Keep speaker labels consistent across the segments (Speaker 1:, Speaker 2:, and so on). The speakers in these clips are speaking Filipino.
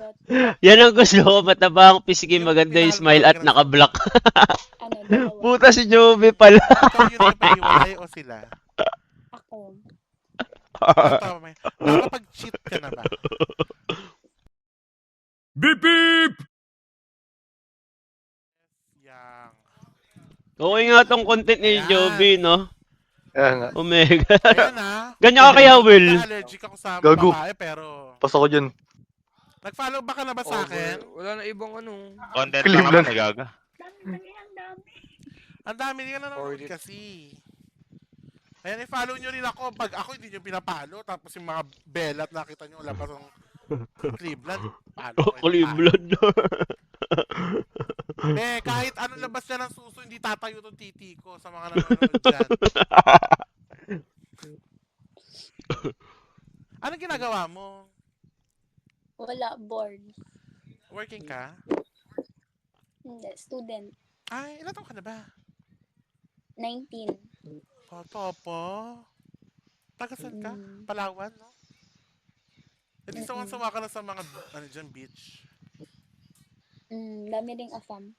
Speaker 1: but
Speaker 2: Yan ang gusto ko, matabang, pisigi,
Speaker 3: Yung
Speaker 2: maganda yung
Speaker 3: minahal mo
Speaker 2: smile
Speaker 3: talaga
Speaker 2: at
Speaker 3: ng
Speaker 2: naka-block.
Speaker 1: dalawa.
Speaker 2: Puta si Joby pala.
Speaker 3: Ikaw yung nagpaliwalay o sila?
Speaker 1: Ako.
Speaker 3: Ito, may... Nakakapag-cheat ka na ba?
Speaker 4: Beep beep!
Speaker 3: Yang.
Speaker 2: Okay nga tong content ni
Speaker 3: Ayan.
Speaker 2: Joby, no?
Speaker 5: Ayan nga.
Speaker 2: Omega.
Speaker 3: Ayan ha.
Speaker 2: Ganyan ka kaya, Will?
Speaker 3: Allergic ako sa
Speaker 5: Gago.
Speaker 3: babae pero...
Speaker 5: Pasok ko dyan.
Speaker 3: Nag-follow ba ka na ba sa akin?
Speaker 6: Wala na ibang ano.
Speaker 7: Content lang
Speaker 5: Cleveland.
Speaker 7: naman, nagaga.
Speaker 3: Ang dami nyo na nanonood
Speaker 6: Or-
Speaker 3: kasi. Ayan, i-follow nyo rin ako. Pag ako hindi nyo pinapalo, tapos yung mga belat nakita nyo labas ng Cleveland, palo kayo.
Speaker 2: Cleveland.
Speaker 3: Kahit anong labas na ng suso, hindi tatayo tong titi ko sa mga nanonood dyan. Anong ginagawa mo?
Speaker 1: Wala, bored.
Speaker 3: Working ka?
Speaker 1: Hindi, student.
Speaker 3: Ay, ilan taon ka na ba?
Speaker 1: 19.
Speaker 3: Popo. Tagasan ka?
Speaker 1: Mm.
Speaker 3: Palawan, no? E di sawan-sawa ka na sa mga, ano dyan, beach.
Speaker 1: Dami ding afam.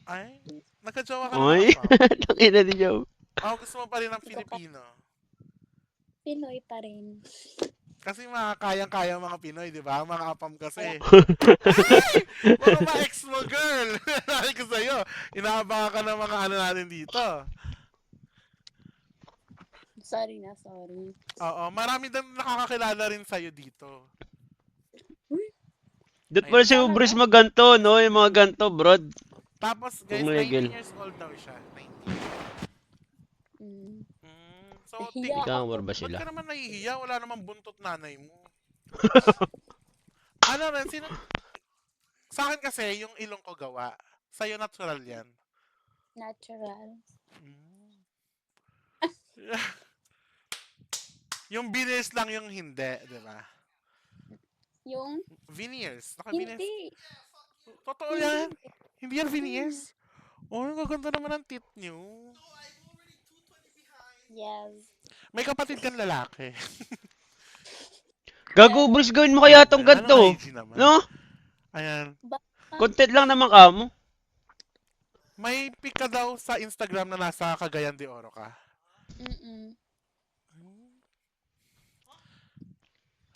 Speaker 3: Ay, nagka-jowa ka na
Speaker 2: Oy,
Speaker 3: ba?
Speaker 2: nakita ni Joby.
Speaker 3: Gusto mo pa rin ng Filipino.
Speaker 1: Pinoy pa rin.
Speaker 3: Kasi mga kayang-kaya mga Pinoy, di ba? Mga apam kasi. Ay! Mga ma-ex mo, girl! Nakin ko sa'yo. Inaabangan ka ng mga ano natin dito.
Speaker 1: Sorry na, sorry.
Speaker 3: Oo, marami din nakakakilala rin sa'yo dito.
Speaker 2: Doon pala si Ubris maganto, no? Yung mga ganto, brod.
Speaker 3: Tapos, guys,
Speaker 2: Tumigil.
Speaker 3: 19 years old daw siya. 19.
Speaker 1: Mm.
Speaker 3: So,
Speaker 1: Nahiya
Speaker 2: Ikaw,
Speaker 1: ako.
Speaker 2: war ba
Speaker 3: ba't
Speaker 2: sila?
Speaker 3: ka naman nahihiya? Wala namang buntot nanay mo. Ano rin, sino? Sa akin kasi, yung ilong ko gawa. Sa'yo natural yan.
Speaker 1: Natural.
Speaker 3: Yung veneers lang yung hindi, di ba?
Speaker 1: Yung?
Speaker 3: Veneers. Naka-veneers.
Speaker 1: Hindi.
Speaker 3: Totoo yan. Hindi yan veneers. Oh, ang gaganda naman ang tit nyo.
Speaker 1: Yes.
Speaker 3: May kapatid kang lalaki.
Speaker 2: Gago, Ubris, gawin mo kaya tong ganto.
Speaker 3: Anong IG naman?
Speaker 2: No?
Speaker 3: Ayan.
Speaker 2: Content lang naman ka mo.
Speaker 3: May pic ka daw sa Instagram na nasa Cagayan de Oro ka.
Speaker 1: Mm-mm.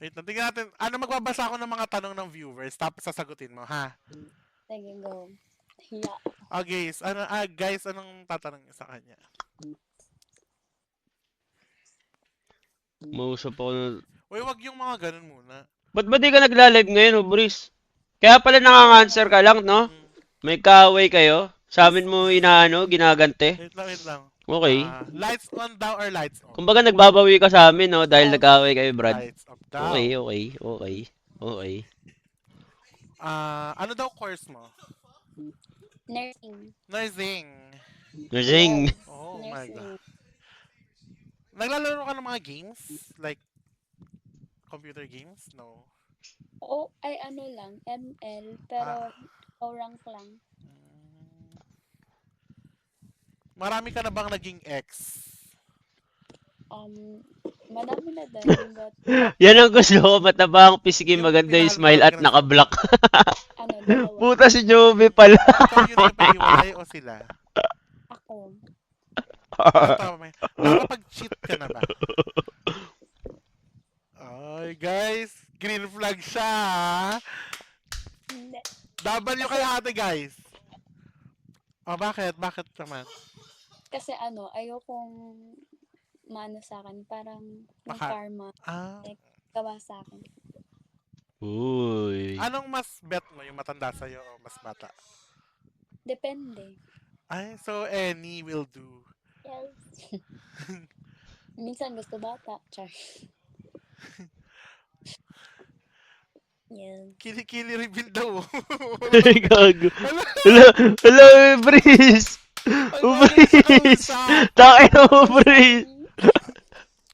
Speaker 3: Wait, tingnan natin. Ano, magbabasa ako ng mga tanong ng viewers tapos sasagutin mo, ha?
Speaker 1: Sige, go. Hiya.
Speaker 3: Guys, anong tatanong niyo sa kanya?
Speaker 2: Mausap ako na...
Speaker 3: Uy, wag yung mga ganun muna.
Speaker 2: Ba't ba di ka nagla-live ngayon, Ubris? Kaya pala nakang-answer ka lang, no? May kaaway kayo? Sa amin mo inaano, ginagante?
Speaker 3: Wait lang.
Speaker 2: Okay.
Speaker 3: Lights on daw or lights on?
Speaker 2: Kumbaga nagbabawi ka sa amin, no? Dahil nag-kaaway kayo, Brad.
Speaker 3: Lights off daw.
Speaker 2: Okay.
Speaker 3: Ano daw course mo?
Speaker 1: Nursing.
Speaker 3: Nursing.
Speaker 2: Nursing.
Speaker 3: Oh my
Speaker 1: Nursing.
Speaker 3: god. Naglalaro ka ng mga games? Like, computer games? No.
Speaker 1: Oo, ay ano lang, ML, pero low rank lang.
Speaker 3: Marami ka na bang naging ex?
Speaker 1: Madami na din, but
Speaker 2: Yan ang gusto ko, matabang, pisigi, maganda yung smile at naka-block.
Speaker 1: dalawa.
Speaker 2: Puta si Joby pala.
Speaker 3: Ikaw yung nagpaliwalay o sila?
Speaker 1: Ako.
Speaker 3: Ito, may... Nakakapag-cheat ka na ba? Ay, guys. Green flag siya, ha?
Speaker 1: Hindi.
Speaker 3: W kayo ate, guys. Bakit? Bakit naman?
Speaker 1: Kasi ayokong mano sa akin, parang may
Speaker 3: Baka-
Speaker 1: karma gawa sa akin.
Speaker 2: Uy.
Speaker 3: Anong mas bet mo? Yung matanda sa'yo o mas bata?
Speaker 1: Depende.
Speaker 3: Ay, so any will do.
Speaker 1: Yes. Minsan gusto bata. Char. Yes.
Speaker 3: Kili-kili reveal daw.
Speaker 2: Gago. Hello, Ubris. Ubris. Takin na, Ubris.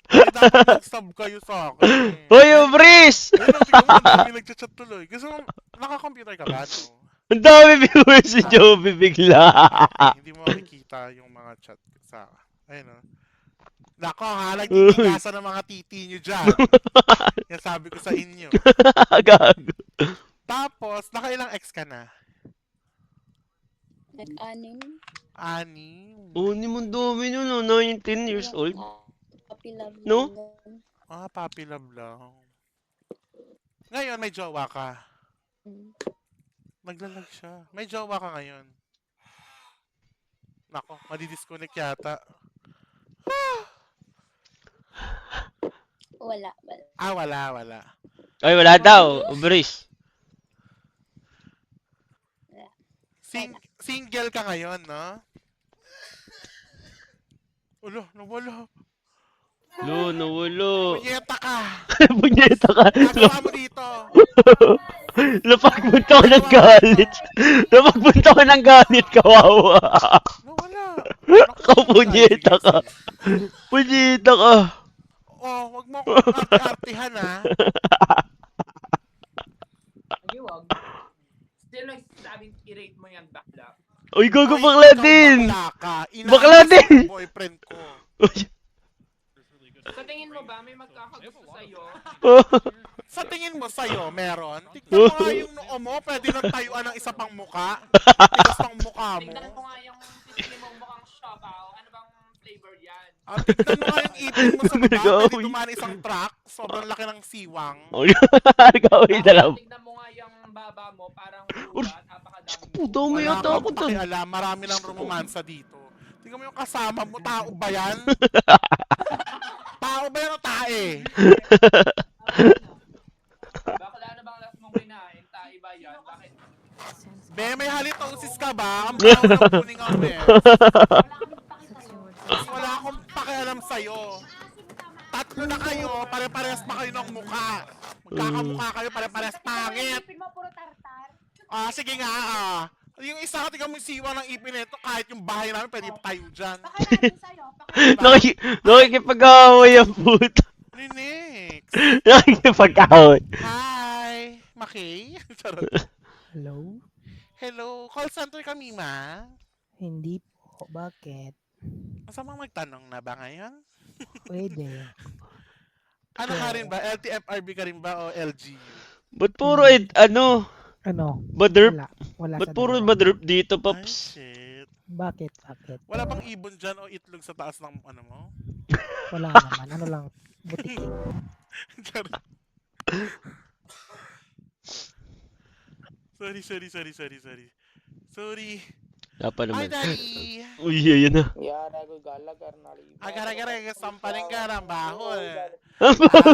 Speaker 3: Dapat nag-sub kayo sa akin.
Speaker 2: Hoy, Ubris.
Speaker 3: Ayun, tingnan mo, ang dami nagchat-chat tuloy. Gusto mo, naka-computer ka ba, no?
Speaker 2: Ang dami viewers si Joby bigla.
Speaker 3: Hindi mo makikita yung mga chat sa... Ayun, no? Nako, ha? Nagtitigasan ng mga titi nyo dyan. Yan sabi ko sa inyo.
Speaker 2: Gago.
Speaker 3: Tapos, nakailang ex ka na?
Speaker 1: Nag-anim.
Speaker 3: 6.
Speaker 2: Oh, ni mo dami nun, no? 19 years old.
Speaker 1: Puppy love
Speaker 2: No?
Speaker 1: lang.
Speaker 3: Ah, puppy love lang. Ngayon, may jowa ka.
Speaker 1: Mm.
Speaker 3: Naglalag siya. May jowa ka ngayon. Nako, madidisconnect yata.
Speaker 1: Wala.
Speaker 3: Ah, wala.
Speaker 2: Ay, wala daw. Ubris.
Speaker 3: Single ka ngayon, no? Ulo, nawala.
Speaker 2: Lo, nawalo.
Speaker 3: Punyeta ka!
Speaker 2: Punyeta ka.
Speaker 3: Nagawa mo dito!
Speaker 2: Napagpunta ko ng galit. Napagpunta ko ng galit, kawawa.
Speaker 3: Nawala.
Speaker 2: Ikaw,
Speaker 3: Naku,
Speaker 2: punyeta
Speaker 3: sige,
Speaker 2: ka.
Speaker 3: sige.
Speaker 2: Punyeta ka.
Speaker 3: Oh, wag mo akong arte-artihan, ha?
Speaker 4: Hindi, wag. Sino nagsasabing i-rate mo yan, bakla?
Speaker 2: Uy, gago
Speaker 3: Oy,
Speaker 2: bakla
Speaker 3: ikaw
Speaker 2: din.
Speaker 3: Bakla ka.
Speaker 2: Bakla
Speaker 3: Inaayos
Speaker 2: din.
Speaker 3: ang boyfriend ko.
Speaker 4: Sa tingin mo ba, may magkakagusto sa'yo?
Speaker 3: Sa tingin mo sa'yo, meron? Tignan mo nga yung noo mo, pwede nang tayuan ng isa pang muka. Tigas ng mukha mo.
Speaker 4: Tingnan mo nga yung titingin mo mukhang siopaw. Ano bang flavor yan?
Speaker 3: Tignan mo nga yung ipin mo sa baba, pwede
Speaker 2: Nag-away.
Speaker 3: dumaan isang truck. Sobrang laki ng siwang.
Speaker 2: Gawin na lang.
Speaker 4: Tingnan mo nga yung baba mo, parang lubat, napakadami.
Speaker 2: Puto mo
Speaker 3: Wala
Speaker 2: yata ako
Speaker 3: kang
Speaker 2: to.
Speaker 3: pakialam, marami lang romansa dito. Tingnan mo yung kasama mo, tao ba yan? Tao ba yan o tae?
Speaker 4: Bakla na bang last mong kinain? Tayo ba yan? Bakit?
Speaker 3: Be, may halitosis ka ba? Ang baho ng puningaw, be. Wala akong pakialam sa'yo. Tatlo na kayo, pare-parehas pa kayo ng mukha. Magkakamukha kayo, pare-parehas pangit. Ah, sige nga, ah. Yung isa, tingnan mo yung siwa ng ipin nito, kahit yung bahay namin, pwede tayo dyan.
Speaker 2: Nakikipag-away ang puto.
Speaker 3: Linux.
Speaker 2: Nakikipag-away.
Speaker 3: Hi, Maki. Charot.
Speaker 5: Hello?
Speaker 3: Hello, call center kami, ma.
Speaker 5: Hindi po. Bakit?
Speaker 3: Masamang magtanong na ba ngayon?
Speaker 5: Pwede.
Speaker 3: Ano ka rin ba? LTFRB ka rin ba o LGU?
Speaker 2: Ba't puro ano?
Speaker 5: Ano?
Speaker 2: Badrp?
Speaker 5: Wala. Wala
Speaker 2: Ba't
Speaker 5: sa
Speaker 2: puro
Speaker 5: dalawa.
Speaker 2: badrp dito,
Speaker 3: Ay,
Speaker 2: Pops?
Speaker 3: shit.
Speaker 5: Bakit? Bakit?
Speaker 3: Wala bang ibon dyan o itlog sa taas ng ano mo?
Speaker 5: Wala naman. Ano lang? Butik.
Speaker 3: Charot. Sorry. Sorry.
Speaker 2: Dapat
Speaker 3: Hi,
Speaker 2: naman.
Speaker 3: Daddy.
Speaker 2: Uy, ayan na.
Speaker 3: Agar-agar, sampalin ka ng bahol.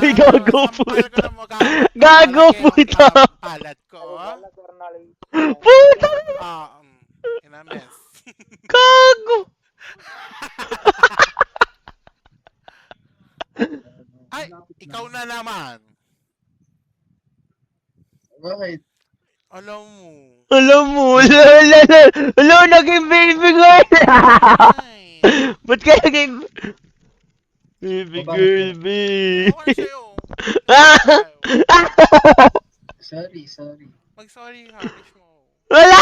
Speaker 2: Uy, gago
Speaker 3: Sampal ko
Speaker 2: puta.
Speaker 3: ng mukha.
Speaker 2: Gago,
Speaker 3: Malaki ang
Speaker 2: puta.
Speaker 3: Palad ko.
Speaker 2: Puta!
Speaker 3: In a mess.
Speaker 2: Gago!
Speaker 3: Ay, ikaw na naman.
Speaker 6: Bakit?
Speaker 3: Alam mo.
Speaker 2: Hello, naging baby girl!
Speaker 3: Ay.
Speaker 2: Ba't ka naging... Baby girl, babe.
Speaker 3: Okay sa'yo.
Speaker 6: Sorry.
Speaker 3: Mag-sorry ka, wish mo.
Speaker 2: Wala!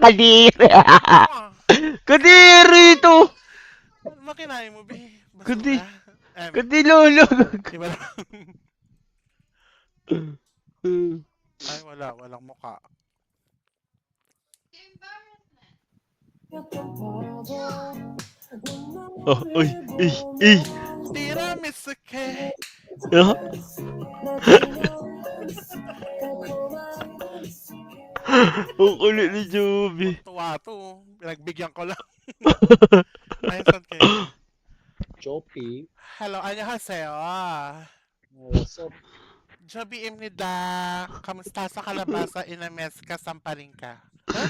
Speaker 2: Kadiri!
Speaker 3: Ah,
Speaker 2: Kadiri ito!
Speaker 3: ano makinain mo, be?
Speaker 2: Kundi-
Speaker 3: Basura.
Speaker 2: Kadilolo!
Speaker 3: Iba lang. Ay, walang mukha.
Speaker 2: Oh, uy,
Speaker 3: Tiramisu ke.
Speaker 2: Ah? Ang kulit ni Joby.
Speaker 3: Tuwa to. Pinagbigyan ko lang. Ayun, saan kayo?
Speaker 6: Choppy.
Speaker 3: Hello, 안녕하세요.
Speaker 6: What's up?
Speaker 3: Joby imnida. Kamusta sa kalabasa? Inames ka, sampaling ka. Huh?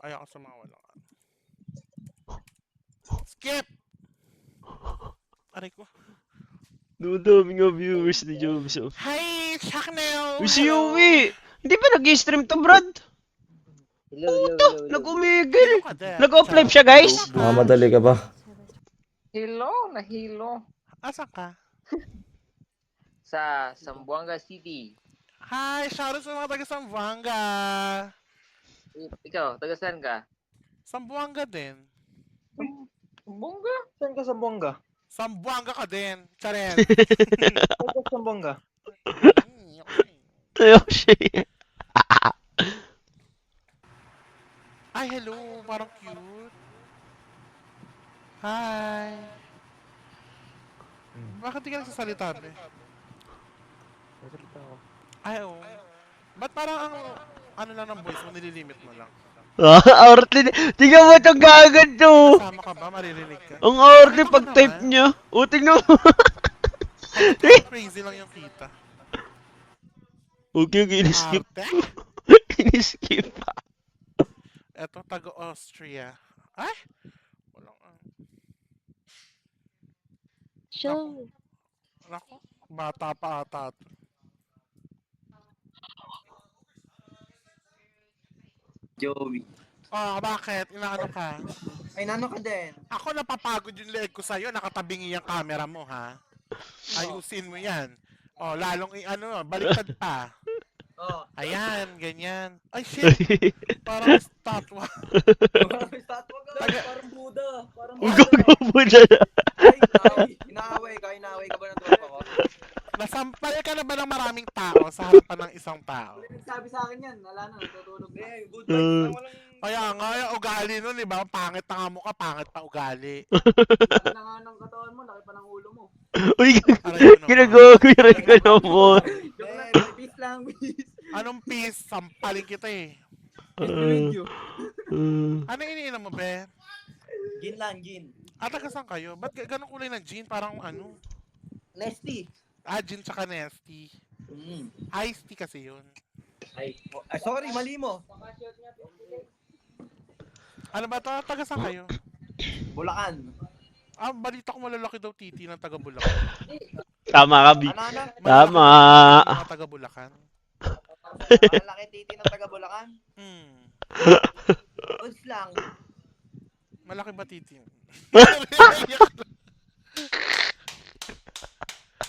Speaker 3: Ayoko sa mga walang. Skip! Aray ko.
Speaker 2: Dudami nga viewers ni Joby. So.
Speaker 3: Hi, Shaknel!
Speaker 2: Uy, si Yui! Hindi pa nag-stream to, Brad?
Speaker 6: Hello.
Speaker 2: Nag-umigil! Nag-off-live siya, guys!
Speaker 7: Mamadali ka ba?
Speaker 8: Nahilo.
Speaker 3: Asan ka?
Speaker 8: Sa Zamboanga City.
Speaker 3: Hi, shoutout sa mga taga Zamboanga.
Speaker 8: Ikaw, taga saan ka?
Speaker 3: Zamboanga din.
Speaker 8: Zamboanga?
Speaker 6: Saan ka sa Bongga?
Speaker 3: Zamboanga ka din. Charen.
Speaker 6: Saan ka sa Bongga?
Speaker 3: Okay.
Speaker 2: Yoshi.
Speaker 3: Ay, hello. Parang cute. Hi. Bakit di ka nagsasalita, be?
Speaker 6: Nasalita ako.
Speaker 3: Ay, oo. Ba't parang ang, ano lang ng voice mo, nililimit mo lang?
Speaker 2: Arte. Tingnan mo itong gagad to.
Speaker 3: Kasama ka ba? Maririnig ka?
Speaker 2: Ang arte
Speaker 3: Pakita mo
Speaker 2: pag type
Speaker 3: naman.
Speaker 2: niya. O, tingnan mo.
Speaker 3: Ay, ba't parang crazy lang yung kita?
Speaker 2: Okay, in-skip.
Speaker 3: Arte?
Speaker 2: In-skip.
Speaker 3: Eto, taga-Austria. Ay! Walang,
Speaker 1: Show.
Speaker 3: naku, bata pa ata. To.
Speaker 7: Joey.
Speaker 3: Ah, bakit? Inaano ka?
Speaker 7: Ay, nano ka din?
Speaker 3: Ako napapagod yung leg ko sa'yo, nakatabingi yung camera mo, ha? Ayusin mo yan. Oh, lalong baliktad pa.
Speaker 7: Oh.
Speaker 3: Ayan, ganyan. Ay, shit! Parang statwa.
Speaker 7: Statwa ka.
Speaker 3: Taga-
Speaker 7: Parang Buddha. Parang
Speaker 2: Ugo dyan.
Speaker 7: Ay, inaaway ka ba ng tropa ko?
Speaker 3: Nasampal ka na ba ng maraming tao sa harapan ng isang tao?
Speaker 7: Nagsabi sa akin yan. Wala na, natutulog na. Good vibes lang. Walang
Speaker 3: Kaya nga, yung ugali nun, di ba? Pangit na nga mukha, pangit pa ugali.
Speaker 7: laki na nga ng katawan mo, laki pa ng ulo mo.
Speaker 2: Uy,
Speaker 3: Aray ko naman.
Speaker 2: ginagawiran ka na mo.
Speaker 7: Joke lang, peace lang, peace.
Speaker 3: Anong peace? Sampalin kita eh.
Speaker 7: Video.
Speaker 3: Ano iniinom mo, be?
Speaker 7: Gin lang, gin.
Speaker 3: Taga saan kayo? Ba't ganun kulay ng gin? Parang ano?
Speaker 7: Nesty.
Speaker 3: Gin tsaka nasty. Iced tea kasi yun.
Speaker 7: Ay, sorry, mali mo.
Speaker 3: Ano ba to? Taga saan kayo?
Speaker 7: Bulacan.
Speaker 3: Balita ko malalaki daw titi ng taga Bulacan.
Speaker 2: Tama ka, B.
Speaker 7: Ano?
Speaker 2: Tama.
Speaker 3: Mga taga Bulacan.
Speaker 7: Malaki titi ng taga Bulacan? Uns lang.
Speaker 3: Malaki ba titi?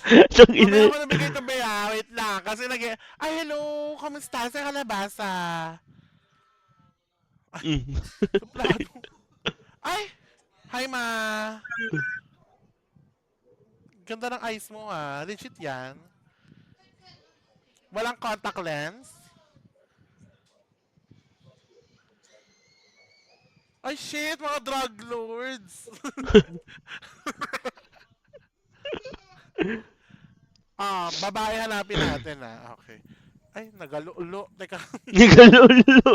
Speaker 2: Itong
Speaker 3: Mamaya
Speaker 2: ina.
Speaker 3: ko nabigay ito, Bea. Wait lang. Kasi ay, hello. Kamusta sa kalabasa? Suplado. Ay! Hi, ma! Ganda ng eyes mo, ah. Legit yan. Walang contact lens? Ay, shit! Mga drug lords! Babae hanapin natin, ah. Okay. Ay, nagalulo. Teka.
Speaker 2: Nigalulo.